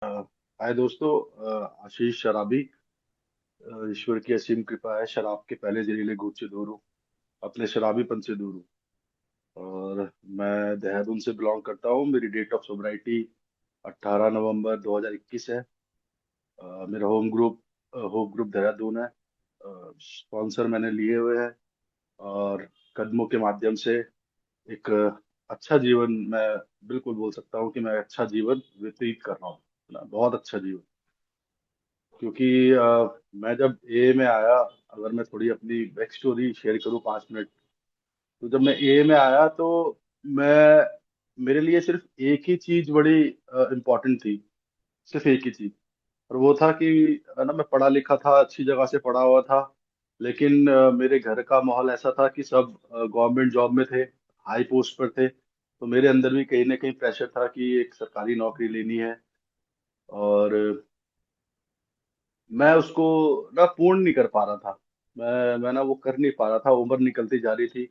अ, हाय दोस्तों। आशीष शराबी। ईश्वर की असीम कृपा है, शराब के पहले जहरीले घूंट से दूर हूँ, अपने शराबीपन से दूर हूँ। और मैं देहरादून से बिलोंग करता हूँ। मेरी डेट ऑफ सोब्राइटी 18 नवंबर 2021 है। मेरा होम ग्रुप देहरादून है। स्पॉन्सर मैंने लिए हुए हैं और कदमों के माध्यम से एक अच्छा जीवन, मैं बिल्कुल बोल सकता हूँ कि मैं अच्छा जीवन व्यतीत कर रहा हूँ ना, बहुत अच्छा जीवन। क्योंकि मैं जब ए में आया, अगर मैं थोड़ी अपनी बैक स्टोरी शेयर करूँ 5 मिनट, तो जब मैं ए में आया तो मैं मेरे लिए सिर्फ एक ही चीज बड़ी इम्पोर्टेंट थी। सिर्फ एक ही चीज, और वो था कि ना, मैं पढ़ा लिखा था, अच्छी जगह से पढ़ा हुआ था। लेकिन मेरे घर का माहौल ऐसा था कि सब गवर्नमेंट जॉब में थे, हाई पोस्ट पर थे। तो मेरे अंदर भी कहीं ना कहीं प्रेशर था कि एक सरकारी नौकरी लेनी है। और मैं उसको ना पूर्ण नहीं कर पा रहा था। मैं ना वो कर नहीं पा रहा था, उम्र निकलती जा रही थी।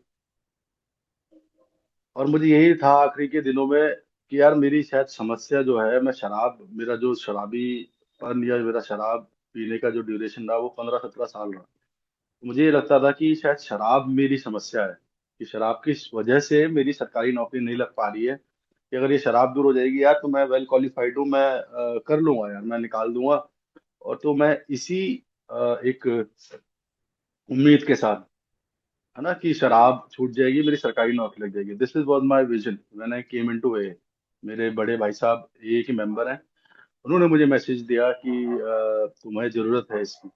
और मुझे यही था आखिरी के दिनों में कि यार मेरी शायद समस्या जो है, मैं शराब, मेरा जो शराबीपन या मेरा शराब पीने का जो ड्यूरेशन रहा वो 15-17 साल रहा। मुझे ये लगता था कि शायद शराब मेरी समस्या है, कि शराब की वजह से मेरी सरकारी नौकरी नहीं लग पा रही है। कि अगर ये शराब दूर हो जाएगी यार, तो मैं वेल क्वालिफाइड हूँ, मैं कर लूंगा यार, मैं निकाल दूंगा। और तो मैं इसी एक उम्मीद के साथ, है ना, कि शराब छूट जाएगी, मेरी सरकारी नौकरी लग जाएगी। This is was my vision when I came into a. मेरे बड़े भाई साहब ए के मेंबर हैं। उन्होंने मुझे मैसेज दिया कि तुम्हें जरूरत है इसकी।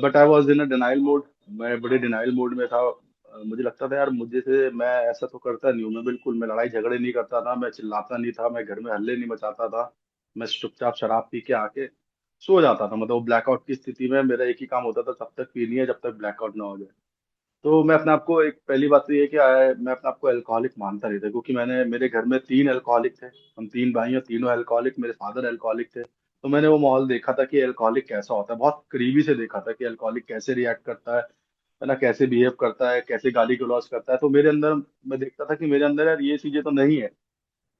But I was in a denial mode. मैं बड़े डिनाइल मोड में था। मुझे लगता था यार, मुझे से मैं ऐसा तो करता नहीं हूँ, मैं बिल्कुल, मैं लड़ाई झगड़े नहीं करता था, मैं चिल्लाता नहीं था, मैं घर में हल्ले नहीं मचाता था। मैं चुपचाप शराब पी के आके सो जाता था। मतलब ब्लैकआउट की स्थिति में मेरा एक ही काम होता था, तब तक पीनी है जब तक ब्लैकआउट ना हो जाए। तो मैं अपने आप को, एक पहली बात तो ये कि मैं अपने आप को अल्कोहलिक मानता नहीं था, क्योंकि मेरे घर में 3 अल्कोहलिक थे। हम 3 भाई हैं, तीनों अल्कोहलिक, मेरे फादर अल्कोहलिक थे। तो मैंने वो माहौल देखा था कि अल्कोहलिक कैसा होता है, बहुत करीबी से देखा था कि अल्कोहलिक कैसे रिएक्ट करता है ना, कैसे बिहेव करता है, कैसे गाली गलौज करता है। तो मेरे अंदर, मैं देखता था कि मेरे अंदर यार ये चीजें तो नहीं है,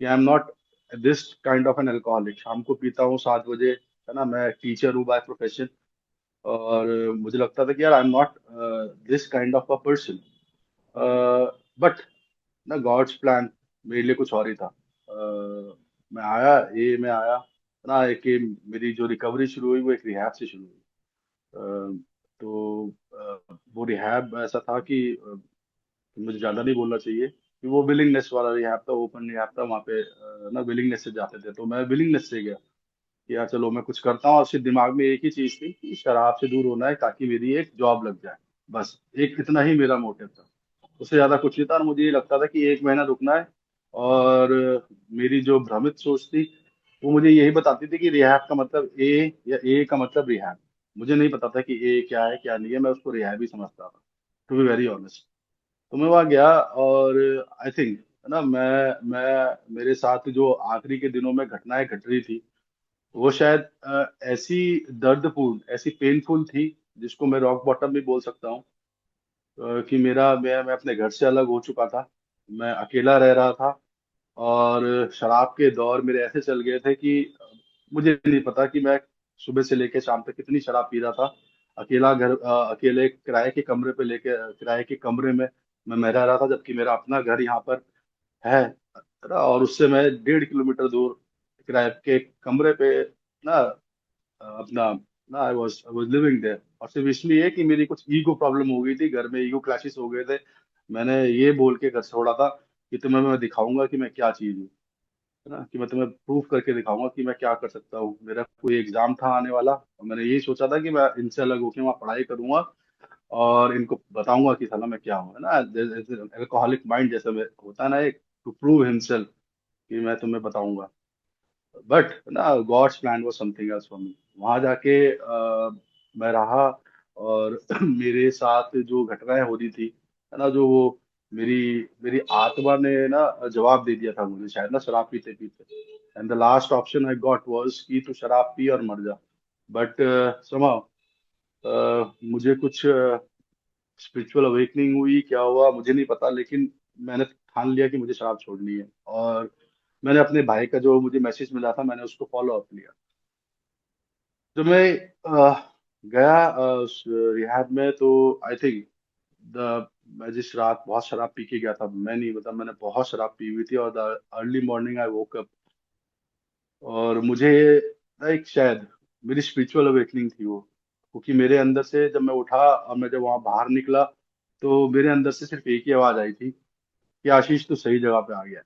कि I am not this kind of an alcoholic. शाम को पीता हूँ 7 बजे, है ना, मैं टीचर हूँ बाय प्रोफेशन। और मुझे लगता था कि यार आई am not this kind of a person. But ना, गॉड्स प्लान मेरे लिए कुछ और ही था। मैं आया, ये मैं आया ना, एक मेरी जो रिकवरी शुरू हुई वो एक रिहैब से शुरू हुई। तो वो रिहैब ऐसा था कि मुझे ज्यादा नहीं बोलना चाहिए, कि वो विलिंगनेस वाला रिहैब था, ओपन रिहैब था। वहाँ पे ना विलिंगनेस से जाते थे, तो मैं विलिंगनेस से गया कि यार चलो मैं कुछ करता हूँ। और सिर्फ दिमाग में एक ही चीज थी कि शराब से दूर होना है, ताकि मेरी एक जॉब लग जाए। बस एक इतना ही मेरा मोटिव था, उससे ज्यादा कुछ नहीं था। और मुझे ये लगता था कि 1 महीना रुकना है। और मेरी जो भ्रमित सोच थी वो मुझे यही बताती थी कि रिहैब का मतलब ए, या ए का मतलब रिहैब। मुझे नहीं पता था कि ए क्या है क्या नहीं है, मैं उसको रिहैब ही समझता था, टू बी वेरी ऑनेस्ट। तो मैं वहाँ गया, और आई थिंक, है ना, मैं मेरे साथ जो आखिरी के दिनों में घटनाएं घट रही थी, वो शायद ऐसी दर्दपूर्ण, ऐसी पेनफुल थी, जिसको मैं रॉक बॉटम भी बोल सकता हूँ। कि मैं अपने घर से अलग हो चुका था, मैं अकेला रह रहा था। और शराब के दौर मेरे ऐसे चल गए थे कि मुझे नहीं पता कि मैं सुबह से लेकर शाम तक कितनी शराब पी रहा था। अकेले किराए के कमरे में मैं रह रहा था, जबकि मेरा अपना घर यहाँ पर है ना। और उससे मैं 1.5 किलोमीटर दूर किराए के कमरे पे ना, अपना ना, आई वाज लिविंग देयर। और सिर्फ इसलिए कि मेरी कुछ ईगो प्रॉब्लम हो गई थी, घर में ईगो क्लैशेस हो गए थे। मैंने ये बोल के घर छोड़ा था कि तुम्हें मैं दिखाऊंगा कि मैं क्या चीज हूँ, है ना, कि मैं तुम्हें प्रूफ करके दिखाऊंगा कि मैं क्या कर सकता हूँ। मेरा कोई एग्जाम था आने वाला, और मैंने यही सोचा था कि मैं इनसे अलग होकर वहाँ पढ़ाई करूंगा, और इनको बताऊंगा कि साला मैं क्या हूँ, है ना। अल्कोहलिक माइंड जैसे होता है ना, एक टू प्रूव हिमसेल्फ, कि मैं तुम्हें बताऊंगा। बट ना, God's plan was something else for me. वहां जाके मैं रहा, और मेरे साथ जो घटनाएं हो रही थी, है ना, जो वो मेरी मेरी आत्मा ने ना जवाब दे दिया था मुझे, शायद ना, शराब पीते पीते। And the last option I got was कि तू शराब पी और मर जा। बट समहाउ मुझे कुछ स्पिरिचुअल अवेकनिंग हुई, क्या हुआ मुझे नहीं पता, लेकिन मैंने ठान लिया कि मुझे शराब छोड़नी है। और मैंने अपने भाई का जो मुझे मैसेज मिला था, मैंने उसको फॉलो अप लिया। तो मैं गया उस रिहैब में। तो आई थिंक द मैं जिस रात बहुत शराब पी के गया था, मैं नहीं बता, मैंने बहुत शराब पी हुई थी। और the early morning I woke up, और मुझे एक शायद मेरी स्पिरिचुअल अवेकनिंग थी वो। क्योंकि मेरे अंदर से जब मैं उठा और मैं जब वहां बाहर निकला, तो मेरे अंदर से सिर्फ एक ही आवाज आई थी कि आशीष तू सही जगह पे आ गया,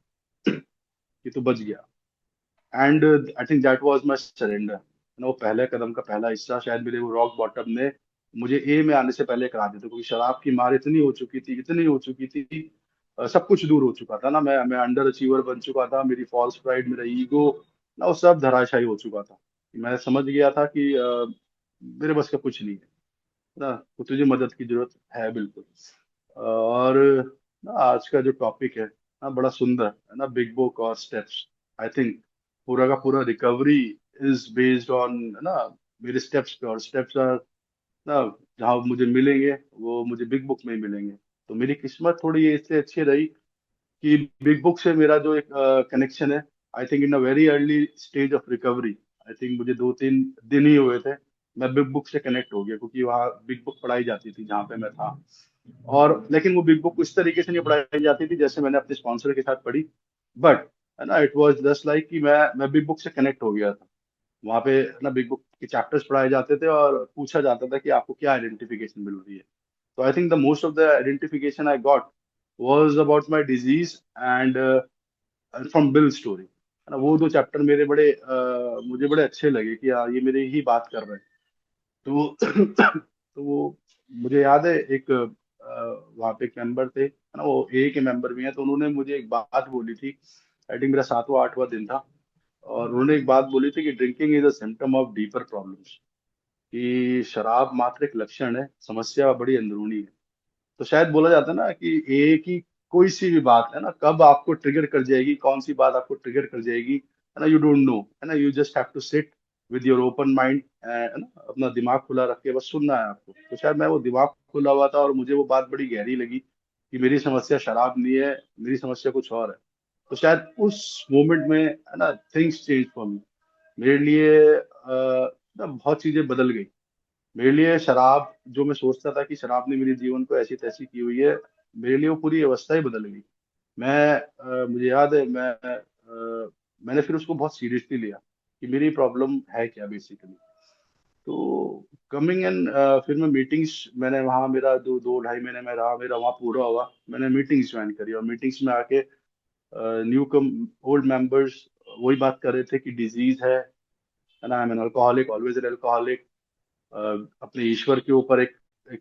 कि तू बच गया। And I think that was my surrender ना। वो पहले कदम का पहला हिस्सा शायद मेरे वो रॉक बॉटम ने मुझे ए में आने से पहले करा दिया था। क्योंकि शराब की मार इतनी हो चुकी थी, इतनी हो चुकी थी, सब कुछ दूर हो चुका था ना। मैं अंडर अचीवर बन चुका था। मेरी फॉल्स प्राइड, मेरा ईगो ना, वो सब धराशायी हो चुका था। मैं समझ गया था कि मेरे बस का कुछ नहीं है ना, तो तुझे मदद की जरूरत है बिल्कुल। और ना आज का जो टॉपिक है ना, बड़ा सुंदर है ना, बिग बुक और स्टेप्स। आई थिंक पूरा का पूरा रिकवरी इज बेस्ड ऑन ना मेरे स्टेप्स पे। और स्टेप्स आर ना, जहाँ मुझे मिलेंगे वो मुझे बिग बुक में ही मिलेंगे। तो मेरी किस्मत थोड़ी ये इससे अच्छी रही कि बिग बुक से मेरा जो एक कनेक्शन है, I think in a very early stage of recovery, I think मुझे 2-3 दिन ही हुए थे, मैं बिग बुक से कनेक्ट हो गया। क्योंकि वहाँ बिग बुक पढ़ाई जाती थी जहाँ पे मैं था। और लेकिन वो बिग बुक उस तरीके से नहीं पढ़ाई जाती थी जैसे मैंने अपने स्पॉन्सर के साथ पढ़ी। बट है ना, इट वाज जस्ट लाइक कि मैं बिग बुक से कनेक्ट हो गया था। वहाँ पे ना बिग बुक के चैप्टर्स पढ़ाए जाते थे और पूछा जाता था कि आपको क्या आइडेंटिफिकेशन मिल रही है। तो आई think the most of the identification I got was about my disease and from bill story, है ना। वो दो चैप्टर मेरे बड़े मुझे बड़े अच्छे लगे कि हाँ, ये मेरी ही बात कर रहे हैं। तो तो वो मुझे याद है एक वहाँ पे एक मेंबर थे, है ना, वो ए के मेंबर भी हैं। तो उन्होंने मुझे एक बात बोली थी, आई थिंक मेरा 7वां 8वां दिन था। और उन्होंने एक बात बोली थी कि drinking is a symptom of deeper problems, कि शराब मात्र एक लक्षण है, समस्या बड़ी अंदरूनी है। तो शायद बोला जाता है ना कि एक ही कोई सी भी बात है ना, कब आपको ट्रिगर कर जाएगी, कौन सी बात आपको ट्रिगर कर जाएगी, है ना, यू डोंट नो, है ना। You just have to sit with your open mind, है ना, अपना दिमाग खुला रख के बस सुनना है आपको। तो शायद मैं वो दिमाग खुला हुआ था और मुझे वो बात बड़ी गहरी लगी कि मेरी समस्या शराब नहीं है, मेरी समस्या कुछ और है। तो शायद उस मोमेंट में, है ना, थिंग्स चेंज फॉर मी। मेरे लिए ना बहुत चीजें बदल गई। मेरे लिए शराब, जो मैं सोचता था कि शराब ने मेरे जीवन को ऐसी तैसी की हुई है, मेरे लिए वो पूरी अवस्था ही बदल गई। मुझे याद है, मैंने फिर उसको बहुत सीरियसली लिया कि मेरी प्रॉब्लम है क्या बेसिकली। तो कमिंग इन, फिर मैं मीटिंग्स, मैंने वहाँ मेरा जो 2-2.5 महीने में रहा, मेरा वहाँ पूरा हुआ। मैंने मीटिंग्स ज्वाइन करी और मीटिंग्स में आके न्यू कम ओल्ड मेंबर्स वही बात कर रहे थे कि डिजीज है ना, I M an alcoholic, always an alcoholic. अपने ईश्वर के ऊपर एक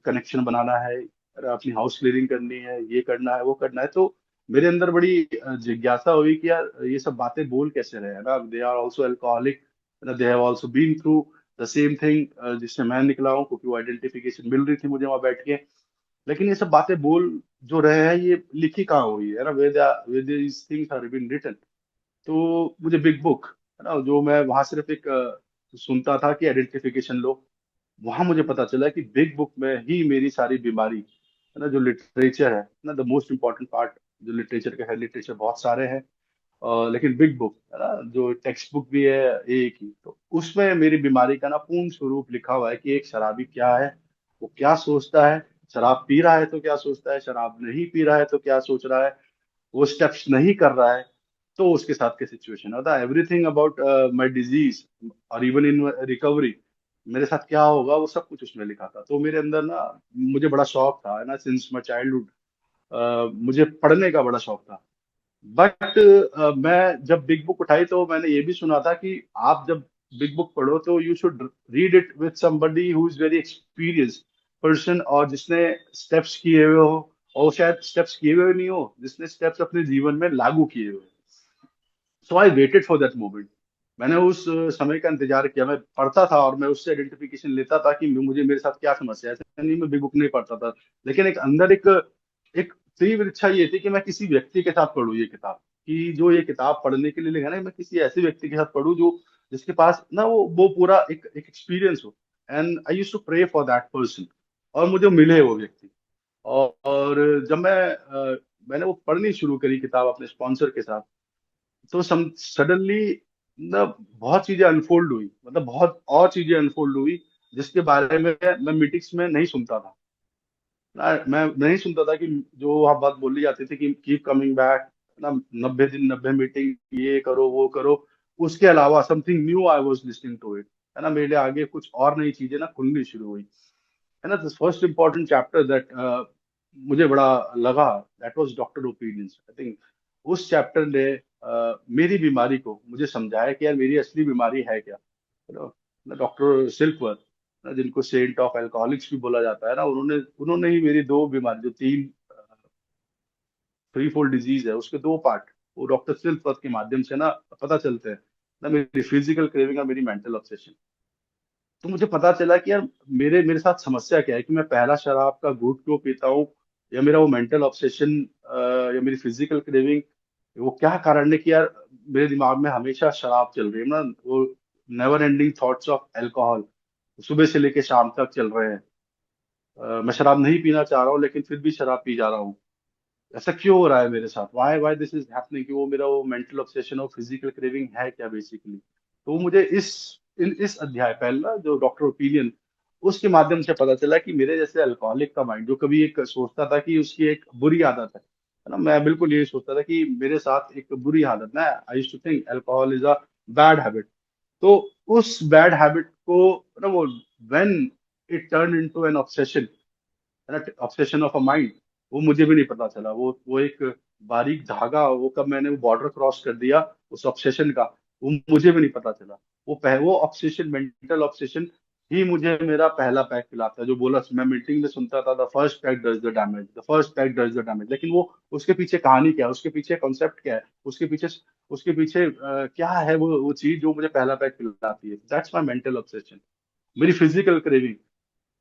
कनेक्शन बनाना है, अरे अपनी हाउस क्लीनिंग करनी है, ये करना है, वो करना है। तो मेरे अंदर बड़ी जिज्ञासा हुई कि यार ये सब बातें बोल कैसे रहे हैं ना, दे आर ऑल्सो अल्कोहलिक, ना they have also been through the same thing जिससे मैं निकला हूँ। क्योंकि वो आइडेंटिफिकेशन मिल रही थी मुझे वहां बैठ के। लेकिन ये सब बातें बोल जो रहे हैं, ये लिखी कहाँ हुई है ना, where these things are been written. तो मुझे बिग बुक, है ना, जो मैं वहां सिर्फ एक सुनता था कि आइडेंटिफिकेशन लो, वहां मुझे पता चला कि बिग बुक में ही मेरी सारी बीमारी, है ना, जो लिटरेचर है ना, द मोस्ट इम्पोर्टेंट पार्ट जो लिटरेचर का है, लिटरेचर बहुत सारे हैं, लेकिन बिग बुक है ना, जो टेक्स्ट बुक भी है एक ही, तो उसमें मेरी बीमारी का ना पूर्ण स्वरूप लिखा हुआ है कि एक शराबी क्या है, वो क्या सोचता है, शराब पी रहा है तो क्या सोचता है, शराब नहीं पी रहा है तो क्या सोच रहा है, वो स्टेप्स नहीं कर रहा है तो उसके साथ क्या सिचुएशन होता है, एवरीथिंग अबाउट माई डिजीज और इवन इन रिकवरी, मेरे साथ क्या होगा, वो सब कुछ उसमें लिखा था। तो मेरे अंदर ना, मुझे बड़ा शौक था, है ना, सिंस माई चाइल्डहुड मुझे पढ़ने का बड़ा शौक था। बट मैं जब बिग बुक उठाई तो मैंने ये भी सुना था कि आप जब बिग बुक पढ़ो तो you should read it with somebody who is very experience person, और जिसने स्टेप्स किए हुए हो, और शायद स्टेप्स किए हुए नहीं हो, जिसने स्टेप्स अपने जीवन में लागू किए हुए। So I waited for that moment. मैंने उस समय का इंतजार किया। मैं पढ़ता था और मैं उससे आइडेंटिफिकेशन लेता था कि मुझे मेरे साथ क्या समस्या है। ऐसा नहीं मैं बिग बुक नहीं पढ़ता था, लेकिन एक अंदर एक तीव्र इच्छा ये थी कि मैं किसी व्यक्ति के साथ पढूं ये किताब, कि जो ये किताब पढ़ने के लिए लिखा है ना, मैं किसी ऐसे व्यक्ति के साथ पढूं जो जिसके पास ना वो पूरा एक एक्सपीरियंस हो। And I used to pray for that person, और मुझे मिले वो व्यक्ति। और जब मैंने वो पढ़नी शुरू करी किताब अपने स्पॉन्सर के साथ, तो सडनली ना बहुत चीजें अनफोल्ड हुई, मतलब बहुत और चीजें अनफोल्ड हुई जिसके बारे में मैं मीटिंग्स में नहीं सुनता था। मैं नहीं सुनता था कि जो वहाँ बात बोली जाती थी कि कीप कमिंग बैक ना, 90 दिन 90 मीटिंग, ये करो वो करो। उसके अलावा something new I was listening to it, है ना, मेरे लिए आगे कुछ और नई चीजें ना खुलनी शुरू हुई, है ना। This first important chapter that मुझे बड़ा लगा, that was doctor opinions, I think. उस चैप्टर ने मेरी बीमारी को मुझे समझाया कि यार मेरी असली बीमारी है क्या, है ना। डॉक्टर सिल्कवर्थ ना, जिनको सेंट ऑफ अल्कोहलिक्स भी बोला जाता है ना, उन्होंने उन्होंने ही मेरी दो बीमारी, जो तीन थ्री फोल्ड डिजीज है, उसके दो पार्ट वो डॉक्टर सिल्कवर्थ के माध्यम से ना पता चलते हैं ना, मेरी फिजिकल क्रेविंग और मेरी मेंटल ऑब्सेशन। तो मुझे पता चला कि यार मेरे मेरे साथ समस्या क्या है, कि मैं पहला शराब का घूंट क्यों पीता हूँ, या मेरा वो मेंटल ऑब्सेशन, या मेरी फिजिकल क्रेविंग, वो क्या कारण है कि यार मेरे दिमाग में हमेशा शराब चल रही है ना, वो never ending thoughts of alcohol सुबह से लेके शाम तक चल रहे हैं। मैं शराब नहीं पीना चाह रहा हूँ लेकिन फिर भी शराब पी जा रहा हूँ। ऐसा क्यों हो रहा है मेरे साथ, why why this is happening, कि वो मेरा वो मेंटल ऑब्सेशन और फिजिकल क्रेविंग है क्या बेसिकली। तो वो मुझे इस अध्याय पहला जो डॉक्टर ओपिनियन, उसके माध्यम से पता चला कि मेरे जैसे अल्कोहलिक का माइंड, जो कभी एक सोचता था कि उसकी एक बुरी आदत है ना, मैं बिल्कुल यही सोचता था कि मेरे साथ एक बुरी आदत है, I used to think alcohol is a bad habit. तो उस बैड हैबिट को ना, वो when it turn into an obsession, है ना, ऑब्सेशन ऑफ अ माइंड, वो मुझे भी नहीं पता चला। वो एक बारीक धागा, वो कब मैंने वो बॉर्डर क्रॉस कर दिया उस ऑब्सेशन का, वो मुझे भी नहीं पता चला। वो ऑब्सेशन, मेंटल ऑब्सेशन ही मुझे मेरा पहला पैक पिलाता है, जो बोला मैं मीटिंग में सुनता था, the first pack does the damage, the first pack does the damage. लेकिन वो उसके पीछे कहानी क्या है, उसके पीछे कॉन्सेप्ट क्या है, उसके पीछे क्या है वो चीज जो मुझे पहला पैक पिलाती है, दैट्स माई मेंटल ऑब्सेशन। मेरी फिजिकल क्रेविंग,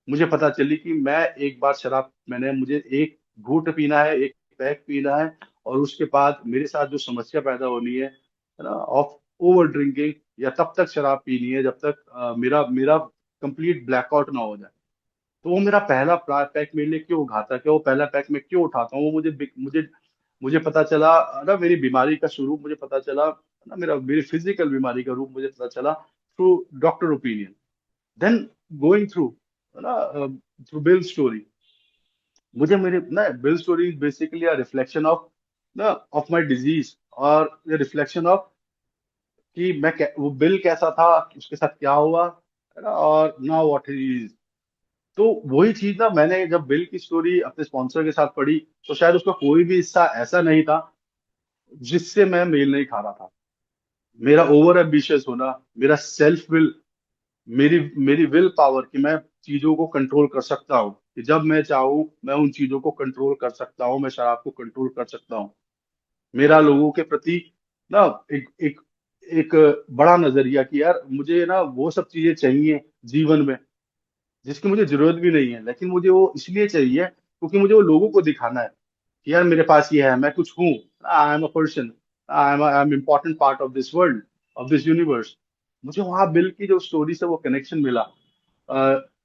मुझे पता चली कि मैं एक बार शराब, मैंने मुझे एक घूंट पीना है, एक पैक पीना है, और उसके बाद मेरे साथ जो समस्या पैदा होनी है ना, ऑफ ओवर ड्रिंकिंग, या तब तक शराब पीनी है जब तक मेरा मेरा कंप्लीट ब्लैकआउट ना हो जाए। तो वो मेरा पहला पैक मेरे लिए क्यों घातक है, वो पहला पैक मैं क्यों उठाता हूँ, वो मुझे मुझे पता चला ना, मेरी बीमारी का स्वरूप मुझे पता चला ना, मेरी फिजिकल बीमारी का रूप मुझे पता चला through doctor opinion. Then going through ना, थ्रू बिल स्टोरी, मुझे मेरे ना Bill story is basically a reflection of ना, ऑफ माय डिजीज, और रिफ्लेक्शन ऑफ कि वो बिल कैसा था, उसके साथ क्या हुआ, है ना, और नाउ व्हाट इज। तो वही चीज ना, मैंने जब बिल की स्टोरी अपने स्पॉन्सर के साथ पढ़ी, तो शायद उसका कोई भी हिस्सा ऐसा नहीं था जिससे मैं मेल नहीं खा रहा था। मेरा ओवर एम्बिशियस होना, मेरा सेल्फ विल, मेरी मेरी विल पावर, कि मैं चीजों को कंट्रोल कर सकता हूँ, कि जब मैं चाहूँ मैं उन चीजों को कंट्रोल कर सकता हूँ, मैं शराब को कंट्रोल कर सकता हूँ। मेरा लोगों के प्रति ना एक एक एक बड़ा नजरिया, कि यार मुझे ना वो सब चीजें चाहिए जीवन में जिसकी मुझे जरूरत भी नहीं है, लेकिन मुझे वो इसलिए चाहिए क्योंकि मुझे वो लोगों को दिखाना है कि यार मेरे पास ये है, मैं कुछ हूँ, आई am a person, I am important part of this world, of this universe. मुझे वहां बिल की जो स्टोरी से वो कनेक्शन मिला,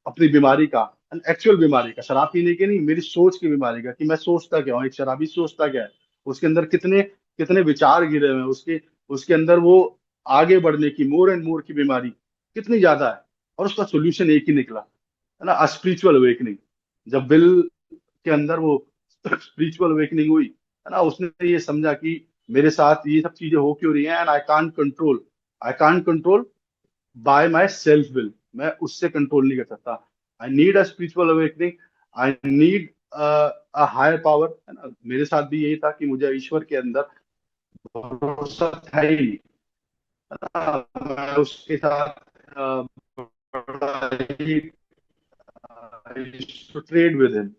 अपनी बीमारी का, एक्चुअल बीमारी का, शराब पीने की नहीं, मेरी सोच की बीमारी का, कि मैं सोचता क्या हूँ, एक शराबी सोचता क्या है, उसके अंदर कितने कितने विचार गिरे हुए हैं, उसके उसके अंदर वो आगे बढ़ने की, मोर एंड मोर की बीमारी कितनी ज्यादा है, और उसका सोल्यूशन एक ही निकला, है ना, स्पिरिचुअल अवेकनिंग। जब बिल के अंदर वो स्पिरिचुअल अवेकनिंग हुई, है ना, उसने ये समझा कि मेरे साथ ये सब चीजें हो क्यों रही हैं, and I can't control by my self will, मैं उससे कंट्रोल नहीं कर सकता। I need a spiritual awakening, I need a higher power, है ना। मेरे साथ भी यही था कि मुझे ईश्वर के अंदर भरोसा था ही नहीं, है ना। मैं उसके साथ बड़ा ही trade with him,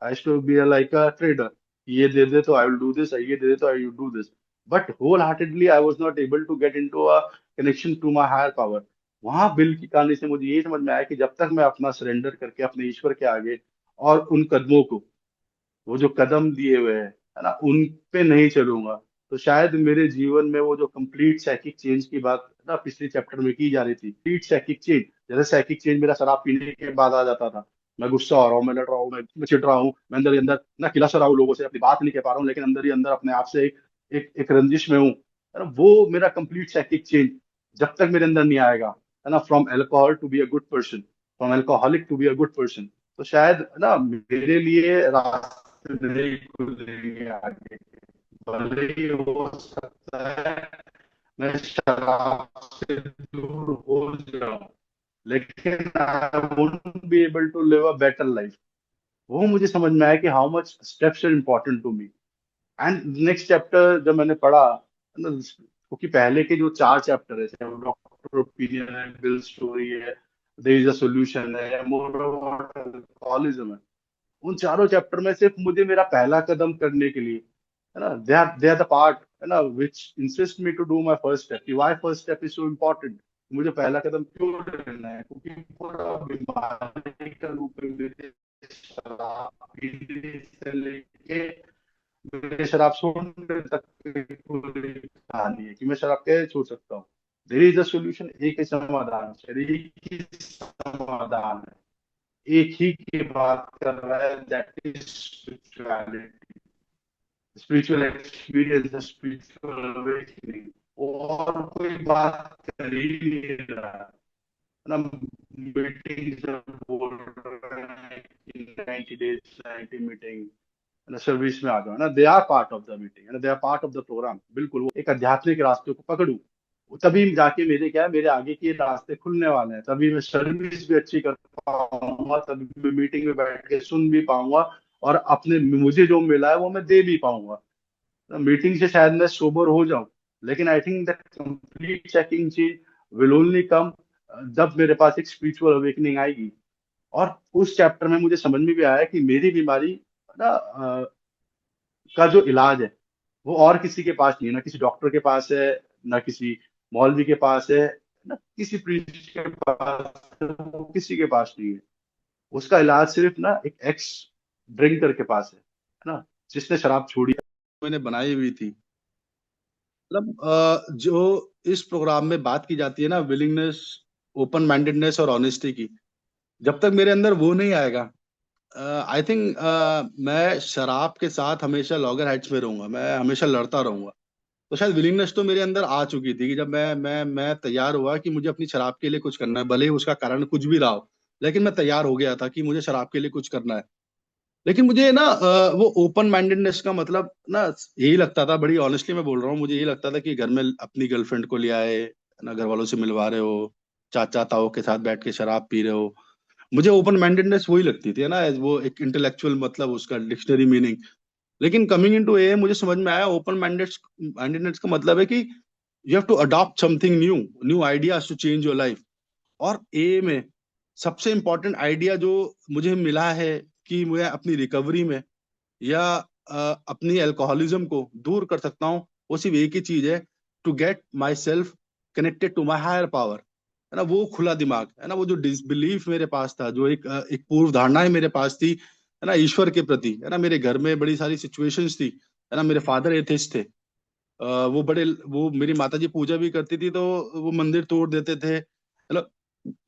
I to be like a trader, ये दे दे तो आई विल डू दिस, ये दे दे तो I will do this. But whole heartedly I was not able to get into a connection to my higher power. वहां Bill की कहानी से मुझे ये समझ में आया कि जब तक मैं अपना सरेंडर करके अपने ईश्वर के आगे और उन कदमों को, वो जो कदम दिए हुए हैं, है ना, उन पे नहीं चलूंगा, तो शायद मेरे जीवन में वो जो कंप्लीट साइकिक चेंज की बात ना पिछले चैप्टर में की जा रही थी, कंप्लीट साइकिक चेंज, जैसे साइकिक चेंज मेरा शराब पीने के बाद आ जाता था। मैं गुस्सा हो रहा हूँ, मैं लड़ रहा हूँ, मैं चिढ़ रहा हूँ, मैं अंदर ही अंदर ना खिलस रहा हूँ लोगों से, अपनी बात नहीं कह पा रहा हूँ, लेकिन अंदर ही अंदर अपने आप से एक एक रंजिश में हूँ। है ना, वो मेरा कंप्लीट साइकिक चेंज जब तक मेरे अंदर नहीं आएगा, है ना, from alcohol to be a good person, from alcoholic to be a good person, तो शायद है ना मेरे लिए रास्ते नहीं खुलेंगे आगे। भले ही हो सकता है मैं शराब से दूर हो जाऊं, लेकिन I won't be able to live a better life. वो मुझे समझ में आया कि how much steps are important to me. And next chapter जब मैंने पढ़ा ना, क्योंकि पहले के जो 4 चैप्टर है, चाहे वो डॉक्टर ओपिनियन है, बिल स्टोरी है, देयर इज अ सॉल्यूशन है, या मोर अल्कोहलिज्म है, उन चारों चैप्टर में सिर्फ मुझे मेरा पहला कदम करने के लिए, है ना, दे आर द पार्ट, है ना, which insist me to do my first step. Why first step is so important, मुझे पहला कदम क्यों लेना है, क्योंकि पूरा बीमारी का रूप में मुझे शराब पीने से लेके मुझे शराब छोड़ने तक की पूरी कहानी है कि मैं शराब कैसे छोड़ सकता हूँ। देयर इज अ सोल्यूशन, एक ही समाधान, शरीर ही समाधान है, एक ही की बात कर रहा है, that is spirituality, spiritual experience, spiritual awakening. और कोई बात कर ही नहीं रहा है ना, मीटिंग जब बोल रहे हैं कि 90 डेज 90 मीटिंग, ना सर्विस में आ जाओ ना, they are part of the meeting, है ना, they are part of the programme, बिल्कुल। वो एक आध्यात्मिक रास्ते को पकड़ू, तभी जाके मेरे क्या है, मेरे आगे के रास्ते खुलने वाले हैं, तभी मैं सर्विस भी अच्छी कर पाऊंगा, तभी मैं मीटिंग में बैठ के सुन भी पाऊंगा, और अपने मुझे जो मिला है वो मैं दे भी पाऊंगा। मीटिंग से शायद मैं सोबर हो जाऊं, लेकिन आई थिंक दैट कंप्लीट चेकिंग चीज विल ओनली कम जब मेरे पास एक स्पिरिचुअल अवेकनिंग आएगी। और उस चैप्टर में मुझे समझ में भी आया कि मेरी बीमारी ना का जो इलाज है वो और किसी के पास नहीं है, ना किसी डॉक्टर के पास है, ना किसी मौलवी के पास है, ना किसी प्रीस्ट के पास है, वो किसी के पास नहीं है। उसका इलाज सिर्फ ना एक एक्स ड्रिंकर के पास है ना, जिसने शराब छोड़ी, मैंने बनाई हुई थी। मतलब जो इस प्रोग्राम में बात की जाती है ना, विलिंगनेस, ओपन माइंडेडनेस और ऑनेस्टी की, जब तक मेरे अंदर वो नहीं आएगा, आई थिंक मैं शराब के साथ हमेशा लॉगर हाइट्स में रहूंगा, मैं हमेशा लड़ता रहूंगा। तो शायद विलिंगनेस तो मेरे अंदर आ चुकी थी कि जब मैं तैयार हुआ कि मुझे अपनी शराब के लिए कुछ करना है, भले ही उसका कारण कुछ भी रहा हो, लेकिन मैं तैयार हो गया था कि मुझे शराब के लिए कुछ करना है। लेकिन मुझे ना वो ओपन माइंडेडनेस का मतलब ना यही लगता था, बड़ी ऑनेस्टली मैं बोल रहा हूँ, मुझे यही लगता था कि घर में अपनी गर्लफ्रेंड को ले आए, ना घर वालों से मिलवा रहे हो, चाचा ताऊ के साथ बैठ के शराब पी रहे हो। मुझे ओपन माइंडेडनेस वही लगती थी, है ना, as वो एक इंटेलेक्चुअल मतलब उसका डिक्शनरी मीनिंग। लेकिन कमिंग इनटू ए मुझे समझ में आया ओपन माइंडेडनेस का मतलब है कि you have to adopt something new, new ideas to change your life. और ए में सबसे इंपॉर्टेंट आइडिया जो मुझे मिला है कि मैं अपनी रिकवरी में या अपनी अल्कोहलिज्म को दूर कर सकता हूँ, वो सिर्फ एक ही चीज है, to get my self connected to my higher power, है ना, वो खुला दिमाग, है ना, वो जो डिसबिलीफ मेरे पास था, जो एक पूर्व धारणाएं मेरे पास थी, है ना, ईश्वर के प्रति, है ना, मेरे घर में बड़ी सारी सिचुएशंस थी, है ना, मेरे फादर एथिस्ट थे। वो मेरी माता जी पूजा भी करती थी, तो वो मंदिर तोड़ देते थे, है ना,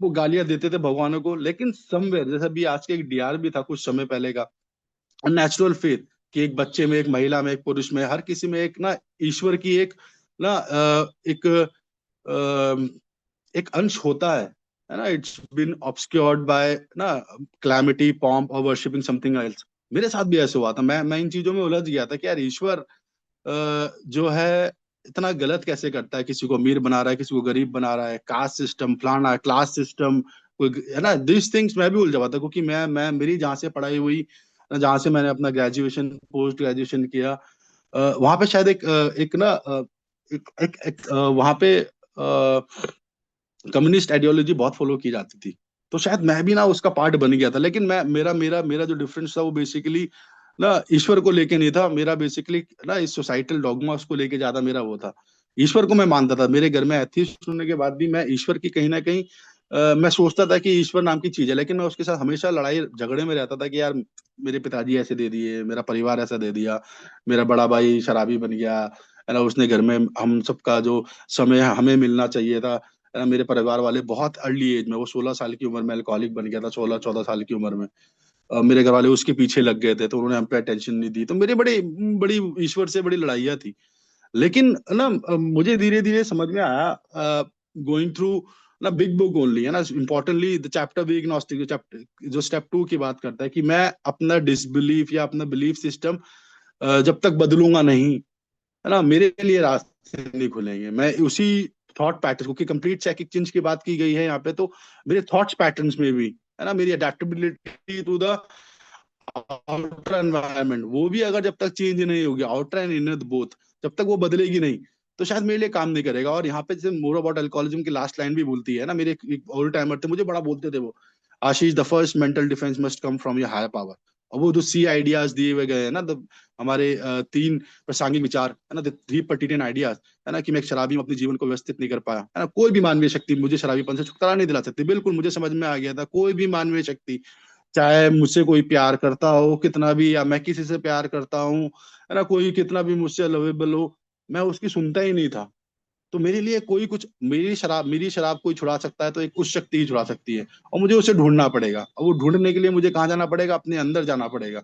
वो गालियां देते थे भगवानों को, लेकिन समवेयर, जैसा भी आज के एक डीआर भी था कुछ समय पहले का, नेचुरल फेथ, कि एक बच्चे में, एक महिला में, एक पुरुष में, हर किसी में एक ना ईश्वर की एक ना एक अंश होता है ना, इट्स बीन ऑब्सक्योर्ड बाय ना क्लैमिटी, पॉम्प और वर्शिपिंग समथिंग एल्स। मेरे साथ भी ऐसे हुआ था, मैं इन चीजों में उलझ गया था कि यार ईश्वर जो है इतना गलत कैसे करता है, किसी को अमीर बना रहा है, किसी को गरीब बना रहा है, कास्ट सिस्टम, फलाना क्लास सिस्टम, कोई, है ना, दिस थिंग्स मैं भी उलझा हुआ था, क्योंकि मैं मेरी जहाँ से पढ़ाई हुई, जहाँ से मैंने अपना ग्रेजुएशन पोस्ट ग्रेजुएशन किया, वहां पे शायद एक ना वहां पे कम्युनिस्ट आइडियोलॉजी बहुत फॉलो की जाती थी। तो शायद मैं भी ना उसका पार्ट बन गया था, लेकिन मैं मेरा मेरा मेरा जो डिफरेंस था वो बेसिकली ना ईश्वर को लेके नहीं था, मेरा बेसिकली ना इस सोसाइटल डॉगमा उसको लेके ज्यादा मेरा वो था। ईश्वर को मैं मानता था, मेरे घर में एथिस्ट होने के बाद भी मैं ईश्वर की कहीं ना कहीं मैं सोचता था कि ईश्वर नाम की चीज है, लेकिन मैं उसके साथ हमेशा लड़ाई झगड़े में रहता था कि यार मेरे पिताजी ऐसे दे दिए, मेरा परिवार ऐसा दे दिया, मेरा बड़ा भाई शराबी बन गया, है ना, उसने घर में हम सबका जो समय हमें मिलना चाहिए था, है ना, मेरे परिवार वाले बहुत अर्ली एज में, वो 16 साल की उम्र में अल्कोहलिक बन गया था, 16-14 साल की उम्र में। मेरे घर वाले उसके पीछे लग गए थे, तो उन्होंने हम पे अटेंशन नहीं दी, तो मेरी बड़ी बड़ी ईश्वर से बड़ी लड़ाइयाँ थी। लेकिन ना मुझे धीरे धीरे समझ में आया, गोइंग थ्रू ना बिग बुक ओनली है ना, इम्पोर्टेंटली द चैप्टर बी इग्नोस्टिक, जो चैप्टर जो स्टेप 2 की बात करता है कि मैं अपना डिसबिलीफ या अपना बिलीफ सिस्टम जब तक बदलूंगा नहीं, है ना, मेरे लिए रास्ते नहीं खुलेंगे। मैं उसी थॉट पैटर्न, क्योंकि कंप्लीट साइकिक चेंज की बात की गई है यहाँ पे, तो मेरे थॉट्स पैटर्न्स में भी, है ना, मेरी adaptability to the outer environment, वो भी अगर जब तक चेंज नहीं होगी, आउटर एंड इनर बोथ, जब तक वो बदलेगी नहीं, तो शायद मेरे लिए काम नहीं करेगा। और यहाँ पे जैसे मोर अबाउट अल्कोहलिज्म की लास्ट लाइन भी बोलती है ना, मेरे एक ओल्ड टाइमर थे, मुझे बड़ा बोलते थे वो, Ashish the first mental defence must come from your higher power. और वो जो सी आइडियाज दिए हुए गए हैं ना, हमारे तीन प्रासंगिक विचार, है ना, द थ्री पर्टिनेंट आइडियाज, है ना, कि मैं एक शराबी में अपने जीवन को व्यवस्थित नहीं कर पाया, है ना, कोई भी मानवीय शक्ति मुझे शराबीपन से छुटकारा नहीं दिला सकती। बिल्कुल मुझे समझ में आ गया था, कोई भी मानवीय शक्ति, चाहे मुझसे कोई प्यार करता हो कितना भी, या मैं किसी से प्यार करता हूँ, है ना, कोई कितना भी मुझसे लवेबल हो, मैं उसकी सुनता ही नहीं था। तो मेरे लिए कोई कुछ, मेरी शराब कोई छुड़ा सकता है तो एक उस शक्ति ही छुड़ा सकती है, और मुझे उसे ढूंढना पड़ेगा। और वो ढूंढने के लिए मुझे कहाँ जाना पड़ेगा? अपने अंदर जाना पड़ेगा,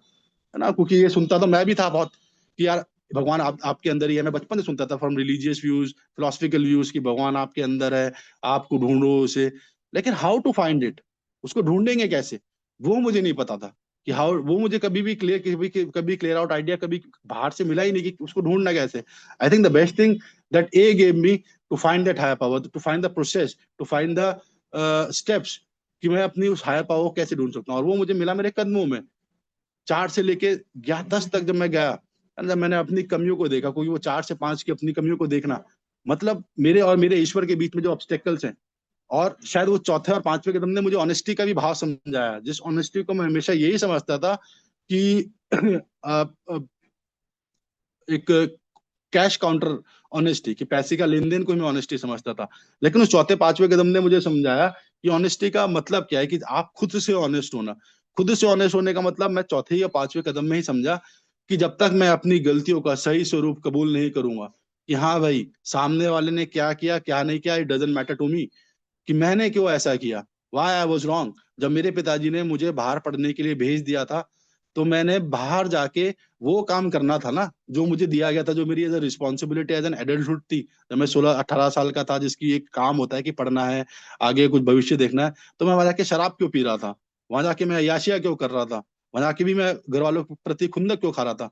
है ना, क्योंकि ये सुनता तो मैं भी था बहुत, कि यार भगवान आपके अंदर ही है। मैं बचपन से सुनता था from religious views, philosophical views, कि भगवान आपके अंदर है, आपको ढूंढो उसे। लेकिन हाउ टू फाइंड इट, उसको ढूंढेंगे कैसे, वो मुझे नहीं पता था। कि हाउ, वो मुझे कभी भी क्लियर, कभी कभी क्लियर आउट आइडिया कभी बाहर से मिला ही नहीं कि उसको ढूंढना कैसे। I think the best thing that a gave me to find that higher power, to find the process, to find the steps, कि मैं अपनी उस हायर पावर को कैसे ढूंढ सकता हूँ। और वो मुझे मिला मेरे कदमों में। 4 से लेके 10 तक जब मैं गया, जब मैंने अपनी कमियों को देखा, क्योंकि वो 4 से 5 की अपनी कमियों को देखना, मतलब मेरे और मेरे ईश्वर के बीच में जो ऑब्स्टेकल्स हैं। और शायद वो चौथे और पांचवे कदम ने मुझे ऑनेस्टी का भी भाव समझाया, जिस ऑनेस्टी को मैं हमेशा यही समझता था कि अ, अ, एक कैश काउंटर ऑनेस्टी, कि पैसे का लेन देन को ही मैं ऑनेस्टी समझता था। लेकिन उस चौथे पांचवे कदम ने मुझे समझाया कि ऑनेस्टी का मतलब क्या है, कि आप खुद से ऑनेस्ट होना। खुद से ऑनेस्ट होने का मतलब मैं चौथे या पांचवे कदम में ही समझा, कि जब तक मैं अपनी गलतियों का सही स्वरूप कबूल नहीं करूंगा, कि हाँ भाई, सामने वाले ने क्या किया क्या नहीं किया, it doesn't matter to me, कि मैंने क्यों ऐसा किया, वाई आई वॉज रॉन्ग। जब मेरे पिताजी ने मुझे बाहर पढ़ने के लिए भेज दिया था, तो मैंने बाहर जाके वो काम करना था ना जो मुझे दिया गया था, जो मेरी as a responsibility as an adulthood थी। जब मैं 16-18 साल का था, जिसकी एक काम होता है कि पढ़ना है, आगे कुछ भविष्य देखना है, तो मैं वहां जाके शराब क्यों पी रहा था, वहां जाके मैं अय्याशियां क्यों कर रहा था, वहां जाके भी मैं घर वालों के प्रति खुंदक क्यों खा रहा था।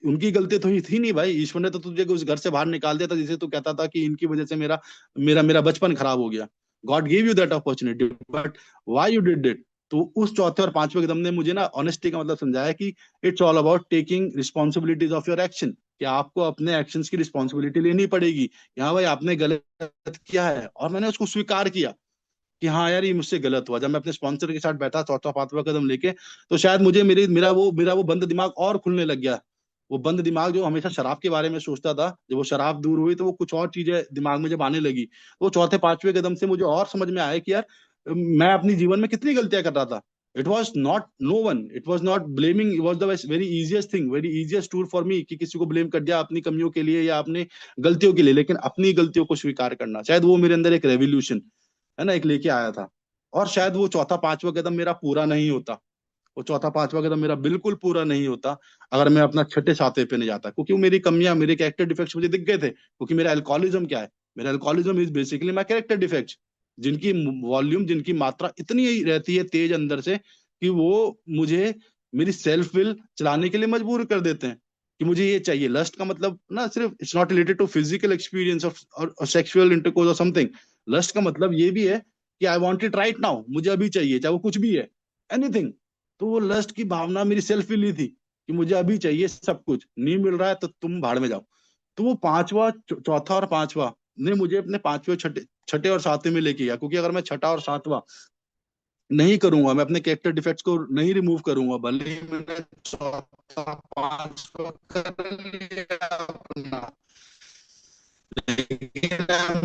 उनकी गलती तो ही थी नहीं भाई, ईश्वर ने तो तुझे उस घर से बाहर निकाल दिया था जिसे तू कहता था कि इनकी वजह से मेरा मेरा मेरा बचपन खराब हो गया। God give you that opportunity, but why you did it. तो उस चौथे और पांचवे कदम ने मुझे ना ऑनेस्टी का मतलब समझाया, कि it's all about taking responsibilities of your action, कि आपको अपने एक्शंस की रिस्पॉन्सिबिलिटी लेनी पड़ेगी। यहाँ भाई आपने गलत किया है, और मैंने उसको स्वीकार किया कि हाँ यार, ये मुझसे गलत हुआ। जब मैं अपने स्पॉन्सर के साथ बैठा चौथा पांचवा कदम लेके, तो शायद मुझे मेरा वो बंद दिमाग और खुलने लग गया। वो बंद दिमाग जो हमेशा शराब के बारे में सोचता था, जब वो शराब दूर हुई तो वो कुछ और चीजें दिमाग में जब आने लगी, तो वो चौथे पांचवे कदम से मुझे और समझ में आया कि यार, मैं अपनी जीवन में कितनी गलतियां कर रहा था। It was not know one, it was not blaming, it was the very easiest thing, very easiest tool for me, कि किसी को ब्लेम कर दिया अपनी कमियों के लिए या अपनी गलतियों के लिए। लेकिन अपनी गलतियों को स्वीकार करना, शायद वो मेरे अंदर एक रेवोल्यूशन, है ना, एक लेके आया था। और शायद वो चौथा पांचवा कदम मेरा पूरा नहीं होता, वो चौथा पांचवा कदम मेरा बिल्कुल पूरा नहीं होता, अगर मैं अपना छठे सातवें पे नहीं जाता। क्योंकि वो मेरी कमियां, मेरे कैरेक्टर डिफेक्ट्स मुझे दिख गए थे। क्योंकि मेरा अल्कोहलिज्म क्या है, मेरा alcoholism is basically my character defects, जिनकी वॉल्यूम, जिनकी मात्रा इतनी ही रहती है तेज अंदर से, कि वो मुझे मेरी सेल्फ विल चलाने के लिए मजबूर कर देते हैं, कि मुझे ये चाहिए। लस्ट का मतलब ना सिर्फ, it's not related to physical experience of और सेक्सुअल इंटरकोर्स और समथिंग। लस्ट का मतलब ये भी है कि I want it right now, मुझे अभी चाहिए, चाहे वो कुछ भी है, एनीथिंग। तो वो लस्ट की भावना मेरी सेल्फ विल ही थी, कि मुझे अभी चाहिए सब कुछ, नहीं मिल रहा है तो तुम भाड़ में जाओ। तो वो चौथा और पांचवा ने मुझे अपने पांचवे छठे छठे और सातवें में लेके गया। क्योंकि अगर मैं छठा और सातवां नहीं करूंगा, मैं अपने कैरेक्टर डिफेक्ट्स को नहीं रिमूव करूंगा, भले ही मैंने चौथा पांचवा कर लिया अपना,